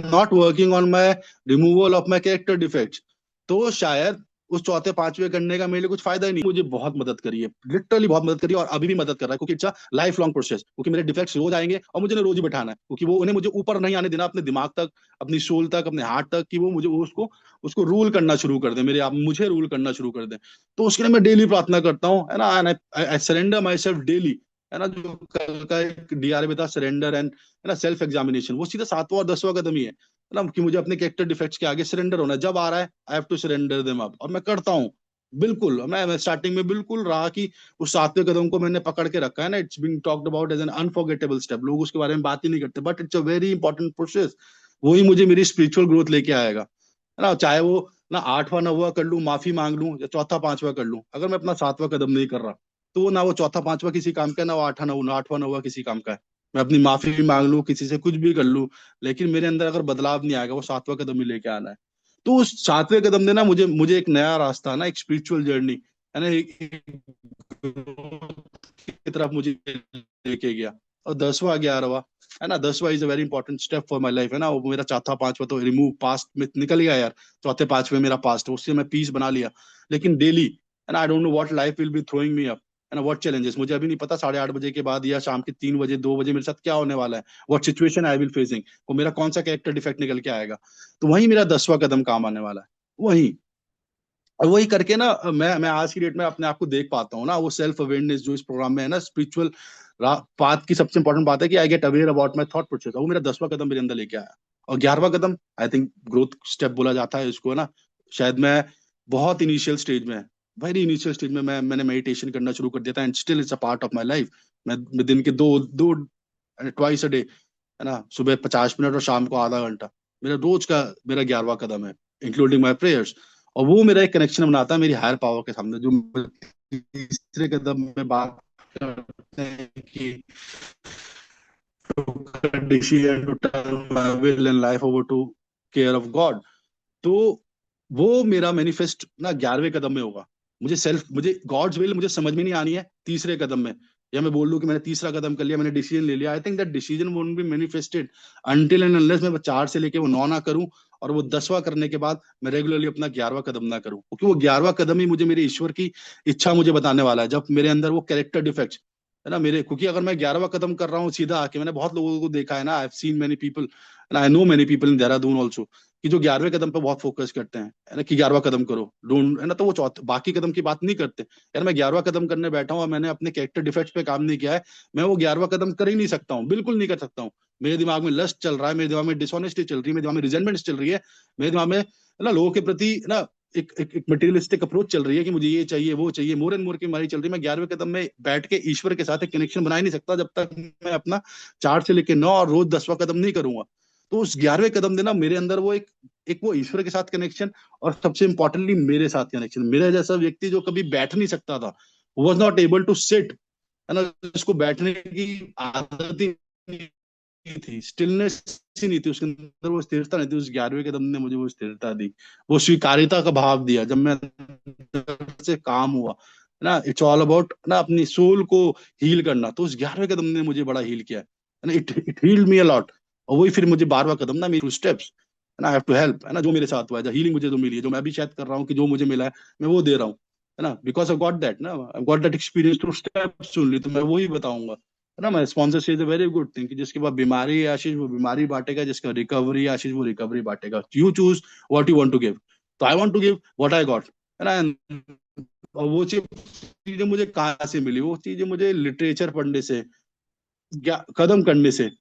not working on my removal of my character defects, तो शायद उस चौथे पांचवे करने का मेरे लिए कुछ फायदा ही नहीं। मुझे बहुत मदद करी है, लिटरली बहुत मदद करी है, और अभी भी मदद कर रहा है, क्योंकि it's a life long process. क्योंकि मेरे डिफेक्ट्स रोज आएंगे, और मुझे रोज ही बैठाना है, क्योंकि वो उन्हें मुझे ऊपर नहीं आने देना, अपने दिमाग तक, अपनी सोल तक, अपने हार्ट तक, कि वो मुझे उसको उसको रूल करना शुरू कर दे, मेरे आप मुझे रूल करना शुरू कर दे। तो उसके लिए मैं डेली प्रार्थना करता हूँ, है ना, I surrender my self daily, है ना, जो कल का एक डीआर में था, सरेंडर एंड है ना सेल्फ एग्जामिनेशन, वो सीधा 7वां और 10वां कदम ही है ना, कि मुझे अपने कैरेक्टर डिफेक्ट्स के आगे सरेंडर होना है। जब आ रहा है I have to surrender them up, और मैं करता हूँ। बिल्कुल, मैं स्टार्टिंग में बिल्कुल रहा कि उस 7वें कदम को मैंने पकड़ के रखा है ना, it's being talked about as an unforgettable step, लोग उसके बारे में बात ही नहीं करते, but it's a very important process. वही मुझे मेरी स्पिरिचुअल ग्रोथ लेके आएगा, है ना, चाहे वो ना 8वां 9वां कर लूं, माफी मांग लूं, या चौथा 5वां कर लूं, अगर मैं अपना 7वां कदम नहीं कर रहा, तो वो ना वो चौथा 5वां किसी काम का है, ना वो 8वां 9वां किसी काम का है। मैं अपनी माफी भी मांग लूं, किसी से कुछ भी कर लूं, लेकिन मेरे अंदर अगर बदलाव नहीं आएगा, वो 7वां कदम ही लेके आना है। तो उस 7वें कदम ने ना मुझे मुझे एक नया रास्ता ना, एक स्पिरिचुअल जर्नी है ना, की तरफ मुझे लेके गया। और 10वां 11वां है ना, 10वां is a very important step for my life, है ना, वो मेरा चौथा 5वां तो रिमूव पास्ट में निकल गया यार, चौथे 5वें मेरा पास्ट है, उससे मैं पीस बना लिया। लेकिन डेली है ना, I don't know what life will be throwing me up, है ना, व्हाट चैलेंजेस, मुझे अभी नहीं पता 8:30 बजे के बाद या शाम के 3 बजे 2 बजे मेरे साथ क्या होने वाला है, what situation I will facing, वो मेरा कौन सा कैरेक्टर डिफेक्ट निकल के आएगा। तो वही मेरा 10वां कदम काम आने वाला है, वही। और वही करके ना मैं आज की डेट में अपने आप को देख पाता हूँ ना, वो सेल्फ अवेयरनेस जो इस प्रोग्राम में है ना, स्पिरिचुअल पाथ की सबसे इंपॉर्टेंट बात है कि I get aware about my thought process, वो मेरा 10वां कदम मेरे अंदर लेके आया। और 11वां कदम आई थिंक ग्रोथ स्टेप बोला जाता है इसको, है ना, शायद मैं बहुत इनिशियल स्टेज में, वेरी इनिशियल स्टेज में मैंने मेडिटेशन करना शुरू कर दिया था, and still it's a part of my life. मैं दिन के दो दो ट्वाइस अ डे, है ना, सुबह 50 मिनट और शाम को आधा घंटा, मेरा रोज का मेरा 11वां कदम है, इंक्लूडिंग माई प्रेयर्स। और वो मेरा एक कनेक्शन बनाता है मेरी हायर पावर के सामने, जो तीसरे कदम में बात करते हैं कि decision to turn my will and life over to care of God। तो वो मेरा मैनिफेस्ट ना 11वें कदम में होगा। मुझे गॉड्स विल मुझे समझ में नहीं आनी है तीसरे कदम में, या मैं बोल लूं कि मैंने तीसरा कदम कर लिया, मैंने डिसीजन ले लिया, आई think that decision won't be manifested until and unless मैं 4 से लेके वो 9 ना करूं, और वो 10वां करने के बाद मैं रेगुलरली अपना 11वां कदम ना करूं, क्योंकि वो 11वां कदम ही मुझे मेरे ईश्वर की इच्छा मुझे बताने वाला है, जब मेरे अंदर वो कैरेक्टर डिफेक्ट है ना मेरे, क्योंकि अगर मैं 11वां कदम कर रहा हूँ सीधा आके, मैंने बहुत लोगों को देखा है ना, I have seen many people and I know many people in Dehradun also, कि जो 11वें कदम पे बहुत फोकस करते हैं, है ना, कि 11वां कदम करो, डोंट, है ना, तो वो चौथे बाकी कदम की बात नहीं करते। यार मैं 11वां कदम करने बैठा हूँ और मैंने अपने कैरेक्टर डिफेक्ट्स पे काम नहीं किया है, मैं वो 11वां कदम कर ही नहीं सकता हूँ, बिल्कुल नहीं कर सकता हूँ। मेरे दिमाग में लस्ट चल रहा है, मेरे दिमाग में डिसऑनेस्टी चल रही है, मेरे दिमाग में रिजेंटमेंट चल रही है, मेरे दिमाग में, है ना, लोगों के प्रति ना एक मटेरियलिस्टिक अप्रोच चल रही है कि मुझे ये चाहिए वो चाहिए, मोर एंड मोर की मारी चल रही है। मैं 11वें कदम में बैठ के ईश्वर के साथ एक कनेक्शन बना ही नहीं सकता जब तक मैं अपना 4 से लेके 9 और रोज 10वां कदम नहीं करूंगा। तो उस 11वें कदम ने ना मेरे अंदर वो एक वो ईश्वर के साथ कनेक्शन, और सबसे इंपॉर्टेंटली मेरे साथ कनेक्शन, मेरे जैसा व्यक्ति जो कभी बैठ नहीं सकता था, was not able to sit, है ना, जिसको बैठने की आदत ही नहीं थी, स्टिलनेस ही नहीं थी उसके अंदर, वो स्थिरता नहीं थी, उस 11वें कदम ने मुझे वो स्थिरता दी, वो स्वीकार्यता का भाव दिया, जब मैं अंदर से काम हुआ, है ना, इट्स ऑल अबाउट ना अपनी सोल को हील करना, तो उस 11वें कदम ने मुझे बड़ा हील किया, है ना, it it healed me a lot. और वही फिर मुझे 12वां कदम ना, मेरी स्टेप्स, है ना, आई हैव टू हेल्प, है ना, जो मेरे साथ हुआ है, जो हीलिंग मुझे जो मिली है, जो मैं भी शायद कर रहा हूँ कि जो मुझे मिला है मैं वो दे रहा हूँ, है ना, बिकॉज आई गॉट दैट ना, I got that experience through steps only, तो मैं वही बताऊंगा, है ना। मैं sponsor is a very good thing, कि जिसके पास बीमारी है आशीष वो बीमारी बांटेगा, जिसका रिकवरी है आशीष वो रिकवरी बांटेगा, you choose what you want to give. तो I want to give what I got, है ना। और वो चीजें मुझे कहाँ से मिली, वो चीजें मुझे लिटरेचर पढ़ने से, कदम करने से,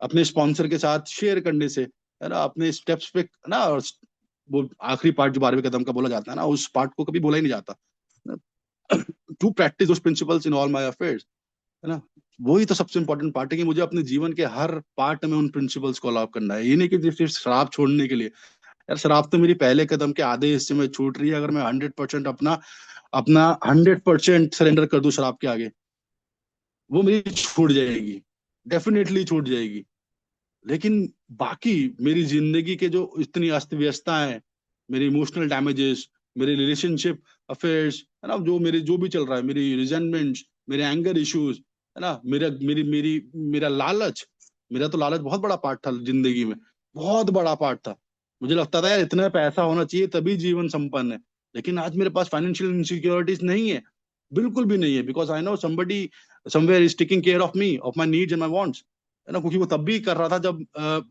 अपने स्पॉन्सर के साथ शेयर करने से, है ना, अपने स्टेप्स पे ना, और वो आखिरी पार्ट जो 12वें कदम का बोला जाता है ना, उस पार्ट को कभी बोला ही नहीं जाता, to practice those principles in all my affairs, है ना। वही तो सबसे इंपॉर्टेंट पार्ट है कि मुझे अपने जीवन के हर पार्ट में उन प्रिंसिपल्स को अलाउ करना है, ये नहीं कि सिर्फ शराब छोड़ने के लिए। यार शराब तो मेरी पहले कदम के आधे हिस्से में छूट रही है, अगर मैं 100% अपना अपना 100% सरेंडर कर दूं शराब के आगे, वो मेरी छूट जाएगी, डेफिनेटली छूट जाएगी। लेकिन बाकी मेरी जिंदगी के जो इतनी अस्त व्यस्तता है, मेरे इमोशनल डैमेजेस, मेरे रिलेशनशिप अफेयर्स, है ना, जो मेरे जो भी चल रहा है, मेरी रिजेंटमेंट, मेरे एंगर इश्यूज, है ना, मेरा मेरी मेरी मेरा लालच, मेरा तो लालच बहुत बड़ा पार्ट था जिंदगी में, बहुत बड़ा पार्ट था। मुझे लगता था यार इतना पैसा होना चाहिए तभी जीवन संपन्न है, लेकिन आज मेरे पास फाइनेंशियल इनसिक्योरिटीज नहीं है, बिल्कुल भी नहीं है, because I know somebody somewhere is taking care of me, of my needs and my wants, है ना, क्योंकि वो तब भी कर रहा था जब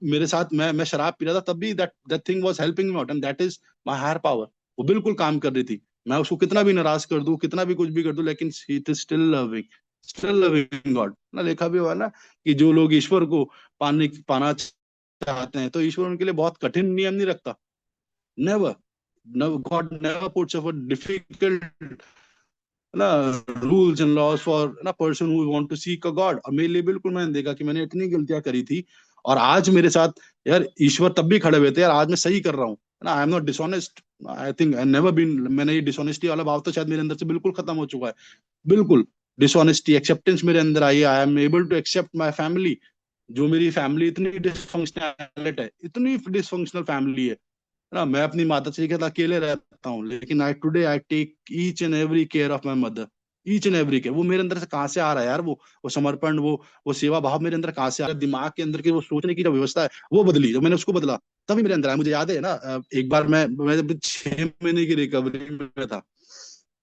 मेरे साथ मैं शराब पी रहा था, तब भी that that thing was helping me out, and that is my higher power. वो बिल्कुल काम कर रही थी, मैं उसको कितना भी नाराज कर दूं, कितना भी कुछ भी कर दूं, लेकिन it is still loving, still loving God ना, लिखा भी हुआ है ना कि जो लोग ईश्वर को पाना चाहते हैं तो ईश्वर उनके लिए बहुत कठिन नियम नहीं रखता। Never, God never puts up difficult ना रूल्स एंड लॉज फॉर ना person who want to seek a God. और मेरे लिए बिल्कुल मैंने देखा कि मैंने इतनी गलतियां करी थी, और आज मेरे साथ यार ईश्वर तब भी खड़े हुए थे यार, आज मैं सही कर रहा हूँ ना। I am not dishonest, I think I never been, मैंने ये डिसऑनेस्टी वाला भाव तो शायद मेरे अंदर से बिल्कुल खत्म हो चुका है। बिल्कुल डिसऑनेस्टी एक्सेप्टेंस मेरे अंदर आई है। I am able to accept my family. जो मेरी फैमिली इतनी डिसफंक्शनल है, इतनी डिसफंक्शनल फैमिली है ना, मैं अपनी माता से कहता अकेले रहता हूँ, लेकिन I take each and every care of my mother. Each and every care. वो मेरे अंदर से कहाँ से आ रहा है यार, वो समर्पण, वो सेवा भाव मेरे अंदर कहाँ से आ रहा है? दिमाग के अंदर की वो सोचने की जो व्यवस्था है वो बदली, जब मैंने उसको बदला तभी मेरे अंदर आया। मुझे याद है ना, एक बार मैं जब 6 महीने की रिकवरी में था,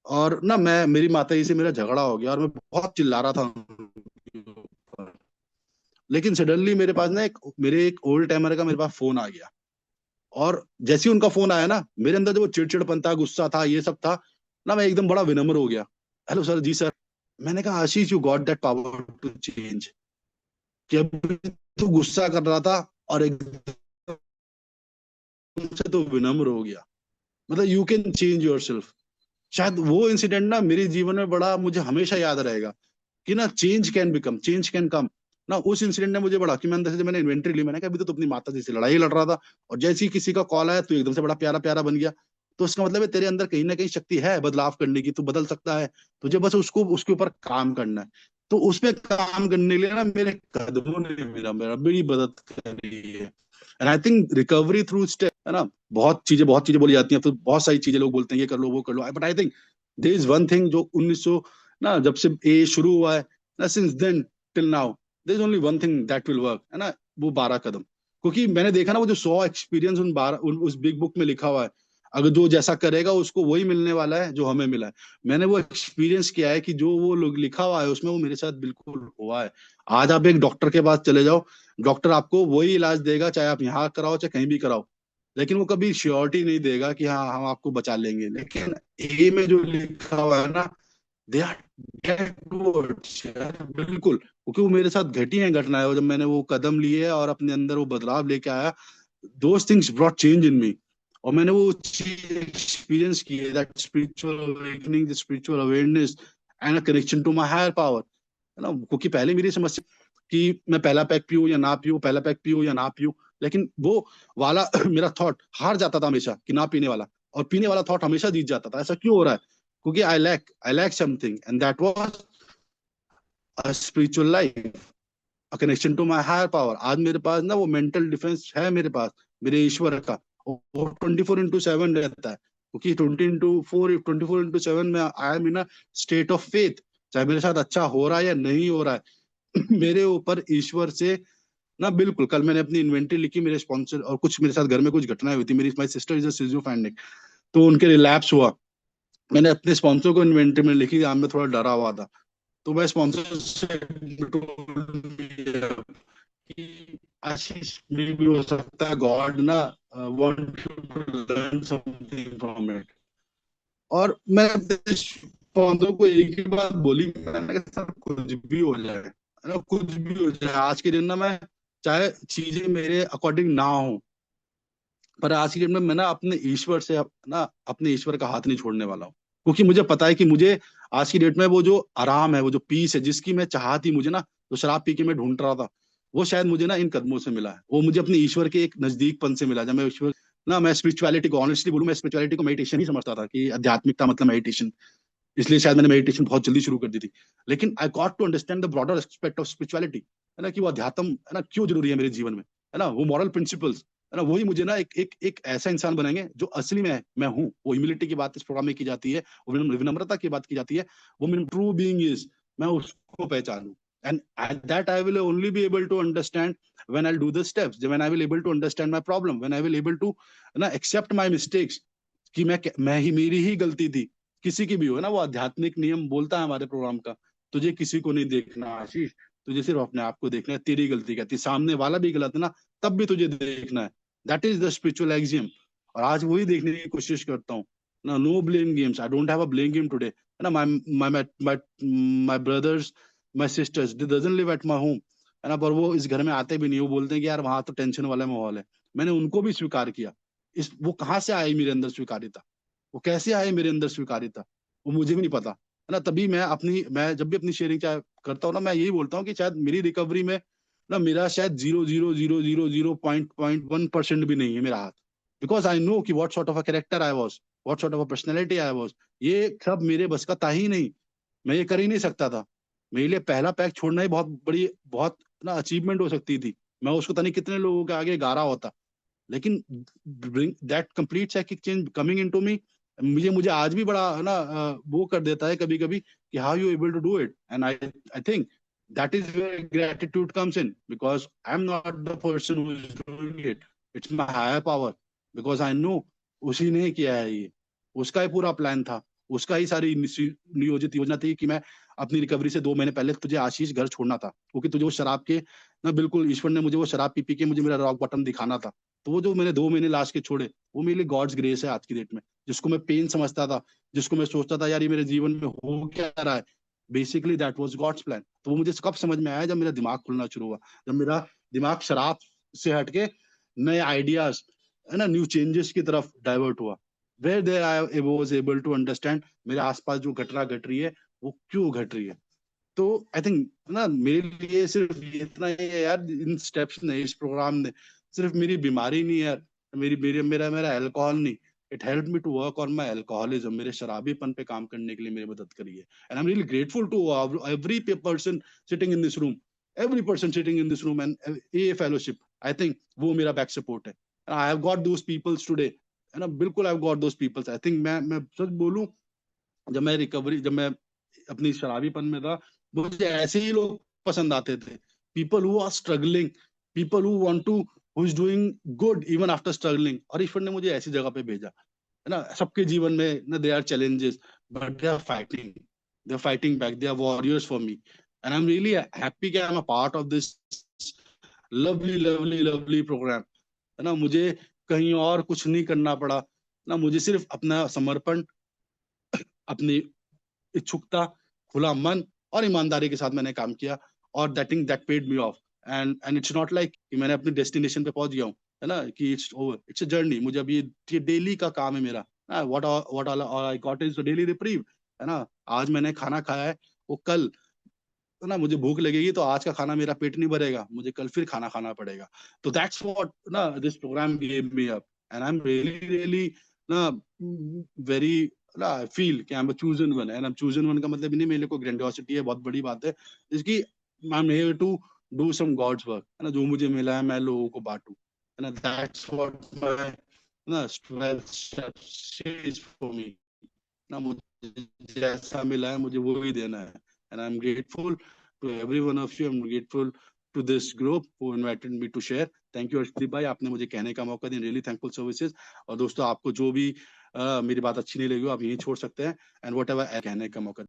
और ना मैं मेरी माता जी से मेरा झगड़ा हो गया और मैं बहुत चिल्ला रहा था उनके ऊपर। लेकिन सडनली मेरे पास ना मेरे एक ओल्ड टाइमर का मेरे पास फोन आ गया, और जैसे ही उनका फोन आया ना, मेरे अंदर जो वो चिड़चिड़पन था, गुस्सा था, ये सब था ना, मैं एकदम बड़ा विनम्र हो गया। हेलो सर, जी सर। मैंने कहा Ashish, you got that power to change. कि अभी तो गुस्सा कर रहा था और एकदम से तो विनम्र हो गया। मतलब you can change your self. शायद वो इंसिडेंट ना मेरे जीवन में बड़ा मुझे हमेशा याद रहेगा कि ना change can become, change can come. ना उस इंसिडेंट ने मुझे बड़ा कि मैं अंदर से जब मैंने इन्वेंटरी ली, मैंने कहा अभी तो तू अपनी माता जी से लड़ाई लड़ रहा था, और जैसे ही किसी का कॉल आया तो एकदम से बड़ा प्यारा प्यारा बन गया। तो उसका मतलब है तेरे अंदर कहीं ना कहीं शक्ति है बदलाव करने की, तू बदल सकता है। तुझे बस उसको उसके ऊपर काम करना है। तो उसमें काम करने के लिए ना मेरे कदमों ने मेरा मेरा बड़ी मदद करी है। And I think recovery through step है ना। बहुत चीजें बोली जाती हैं, तो बहुत सारी चीजें लोग बोलते हैं ये कर लो वो कर लो, but I think there is one thing जो 1900 ना जब से ये शुरू हुआ है ना, since then till now, there is only one thing that will work, है ना, वो 12 कदम। क्योंकि मैंने देखा ना वो जो 100 एक्सपीरियंस उन 12 उस बिग बुक में लिखा हुआ है, अगर जो जैसा करेगा उसको वही मिलने वाला है जो हमें मिला है। मैंने वो एक्सपीरियंस किया है कि जो वो लोग लिखा हुआ है उसमें वो मेरे साथ बिल्कुल हुआ है। आज आप एक डॉक्टर के पास चले जाओ, डॉक्टर आपको वही इलाज देगा चाहे आप यहाँ कराओ चाहे कहीं भी कराओ, लेकिन वो कभी श्योरिटी नहीं देगा कि हाँ हम आपको बचा लेंगे। लेकिन ए में जो लिखा हुआ है ना, दे आर डेड वर्ड्स यार, बिल्कुल। क्योंकि वो मेरे साथ घटी है घटनाएं, और जब मैंने वो कदम लिए और अपने अंदर वो बदलाव लेके आया, those things brought change in me. और मैंने वो चीज एक्सपीरियंस की है, that spiritual awakening, the spiritual awareness and a connection to my higher power, है ना। क्योंकि पहले मेरी समस्या कि मैं पहला पैक पीऊँ या ना पीऊँ, पहला पैक पीऊँ या ना पीऊँ, लेकिन वो वाला मेरा थॉट हार जाता था हमेशा कि ना पीने वाला, और पीने वाला थॉट हमेशा जीत जाता था। ऐसा क्यों हो रहा है? क्योंकि I lack something, and that was a spiritual life, a connection to my higher power. आज मेरे पास ना वो मेंटल डिफेंस है मेरे पास, मेरे ईश्वर का। वो 24/7 रहता है, क्योंकि 24/7 में I am in a state of faith. चाहे मेरे साथ अच्छा हो रहा है या नहीं हो रहा है, मेरे ऊपर ईश्वर से ना बिल्कुल। कल मैंने अपनी इन्वेंटरी लिखी, मेरे स्पॉन्सर और कुछ मेरे साथ घर में कुछ घटनाएं हुई थी। मेरी my sister is a schizophrenic, तो उनके रिलैप्स हुआ। मैंने अपने स्पॉन्सर को इन्वेंटरी में लिखी, मैं थोड़ा डरा हुआ था। तो मैं स्पॉन्सर से कि आशीष में भी हो सकता है गॉड ना want you to learn something from it. और मैं अपने स्पॉन्सर को एक ही बात बोली, मैंने कहा सर कुछ भी हो जाए, है ना, कुछ भी हो जाए आज के दिन ना, मैं चाहे चीजें मेरे अकॉर्डिंग ना हो, पर आज की डेट में मैं ना अपने ईश्वर से ना अपने ईश्वर का हाथ नहीं छोड़ने वाला हूँ। क्योंकि मुझे पता है कि मुझे आज की डेट में वो जो आराम है, वो जो पीस है जिसकी मैं चाह थी मुझे ना, जो शराब पी के मैं ढूंढ रहा था, वो शायद मुझे ना इन कदमों से मिला है। वो मुझे अपने ईश्वर के एक नजदीक पन से मिला, जब मैं ईश्वर ना, मैं स्पिरिचुअलिटी को ऑनेस्टली बोलूं, मैं स्पिरिचुअलिटी को मेडिटेशन ही समझता था कि आध्यात्मिकता मतलब मेडिटेशन। इसलिए शायद मैंने मेडिटेशन बहुत जल्दी शुरू कर दी थी। लेकिन I got to understand the broader aspect of spirituality, है ना, कि वो अध्यात्म है ना क्यों जरूरी है मेरे जीवन में, है ना, वो मॉरल प्रिंसिपल्स, है ना, वही मुझे ना एक ऐसा इंसान बनाएंगे जो असली में है, मैं हूँ। वो ह्यूमिलिटी की बात इस प्रोग्राम में की जाती है, वो विनम्रता की बात की जाती है, वो मेरा ट्रू बीइंग इज, मैं उसको पहचानूं। And that I will only be able to understand when I'll do the steps, when I will able to understand my problem, when I will able to ना accept my mistakes, कि मैं ही मेरी ही गलती थी। किसी की भी हो, है ना, वो आध्यात्मिक नियम बोलता है हमारे प्रोग्राम का, तुझे किसी को नहीं देखना आशीष, तुझे सिर्फ अपने आप को देखना है। तेरी गलती कहती सामने वाला भी गलत है ना, तब भी तुझे देखना है। That is the spiritual axiom. और आज वही देखने की कोशिश करता हूँ ना। No blame games, I don't have a blame game today, है ना। My my my my brothers my sisters they doesn't live at my home, है ना, पर वो इस घर में आते भी नहीं, वो बोलते हैं कि यार वहां तो टेंशन वाला माहौल है। मैंने उनको भी स्वीकार किया। इस वो कहाँ से आई मेरे अंदर स्वीकार्यता, वो कैसे आए मेरे अंदर स्वीकार्यता, वो मुझे भी नहीं पता, है ना। तभी मैं जब भी अपनी शेयरिंग चाहे करता हूँ ना, मैं यही बोलता हूँ कि शायद मेरी रिकवरी में ना मेरा शायद 0.000001% भी नहीं है मेरा हाथ, बिकॉज आई नो कि what sort of a character I was, what sort of a personality I was. ये सब मेरे बस का था ही नहीं, मैं ये कर ही नहीं सकता था। मेरे लिए पहला पैक छोड़ना ही बहुत बड़ी, बहुत ना अचीवमेंट हो सकती थी। मैं उसको तनी कितने लोगों के आगे गा रहा होता, लेकिन bring that complete psychic change coming into me, मुझे मुझे आज भी बड़ा है ना वो कर देता है कभी कभी कि how you able to do it, and I think that is where gratitude comes in, because I am not the person who is doing it, it's my higher power, because I know उसी ने किया है ये, उसका ही पूरा plan था, उसका ही सारी नियोजित योजना थी कि मैं अपनी रिकवरी से 2 महीने पहले तुझे आशीष घर छोड़ना था, क्योंकि तुझे वो शराब के ना, बिल्कुल ईश्वर ने मुझे वो शराब पी पी के मुझे मेरा रॉक बॉटम दिखाना था। तो वो जो मैंने 2 महीने लास्ट के छोड़े, वो मेरे लिए गॉड्स ग्रेस है आज की डेट में। जिसको मैं पेन समझता था, जिसको मैं सोचता था यार ये मेरे जीवन में हो क्या रहा है, basically that was God's plan. तो वो मुझे कब समझ में आया, जब मेरा दिमाग खुलना शुरू हुआ, जब मेरा दिमाग शराब से हटके नए आइडियाज, है ना, न्यू चेंजेस की तरफ डाइवर्ट हुआ। Where there I was able to understand मेरे आसपास जो घटना घट रही है वो क्यों घट रही है। तो आई थिंक ना मेरे लिए सिर्फ इतना ही है यार, इन स्टेप्स ने, इस प्रोग्राम ने सिर्फ मेरी बीमारी नहीं यार, मेरी मेरी मेरा मेरा अल्कोहल नहीं, it help me to work on my alcoholism, मेरे शराबीपन पे काम करने के लिए मेरी मदद करी है। And I am really grateful to every person sitting in this room, every person sitting in this room and a fellowship, I think वो मेरा बैक सपोर्ट है। I have got those peoples today, है ना, बिल्कुल I have got those peoples. I think मैं सच बोलूं, जब मैं अपनी शराबीपन में था, मुझे ऐसे ही लोग पसंद आते थे, people who are struggling, people who want to, who is doing good even after struggling. और ईश्वर ने मुझे ऐसी जगह पे भेजा, है ना। सबके जीवन में ना they are challenges, but they are fighting back, they are warriors for me, and I am really happy कि I am a part of this lovely lovely lovely programme, है ना। मुझे कहीं और कुछ नहीं करना पड़ा ना, मुझे सिर्फ अपना समर्पण, अपनी इच्छुकता, खुला मन और ईमानदारी के साथ मैंने काम किया, और that paid me of. And it's not like कि मैंने अपनी डेस्टिनेशन पे पहुंच गया हूँ, है ना, कि it's over, it's a journey. मुझे अभी ये डेली का काम है मेरा, what all I got is daily reprieve, है ना। आज मैंने खाना खाया है, वो कल, है ना, मुझे भूख लगेगी तो आज का खाना मेरा पेट नहीं भरेगा, मुझे कल फिर खाना खाना पड़ेगा। तो दैट्स व्हाट ना this program give me up, and I am really really ना वेरी ना आई फील कि I am chosen one, and I am chosen one का मतलब नहीं मेरे को ग्रैंडियोसिटी है, बहुत बड़ी बात है, इसकी I am here to do some God's work, है ना। जो मुझे मिला है मैं लोगों को बांटूं, है ना, दैट्स व्हाट माय ना 12 स्टेप्स इज फॉर मी, ना मुझे जैसा मिला है मुझे वो ही देना है। And I am grateful to every one of you, I am grateful to this group who invited me to share. Thank you Arshdeep भाई, आपने मुझे कहने का मौका दिया, रियली थैंकफुल सर्विसेज। और दोस्तों, आपको जो भी मेरी बात अच्छी नहीं लगी हो आप यहीं छोड़ सकते हैं, एंड वट एवर कहने का मौका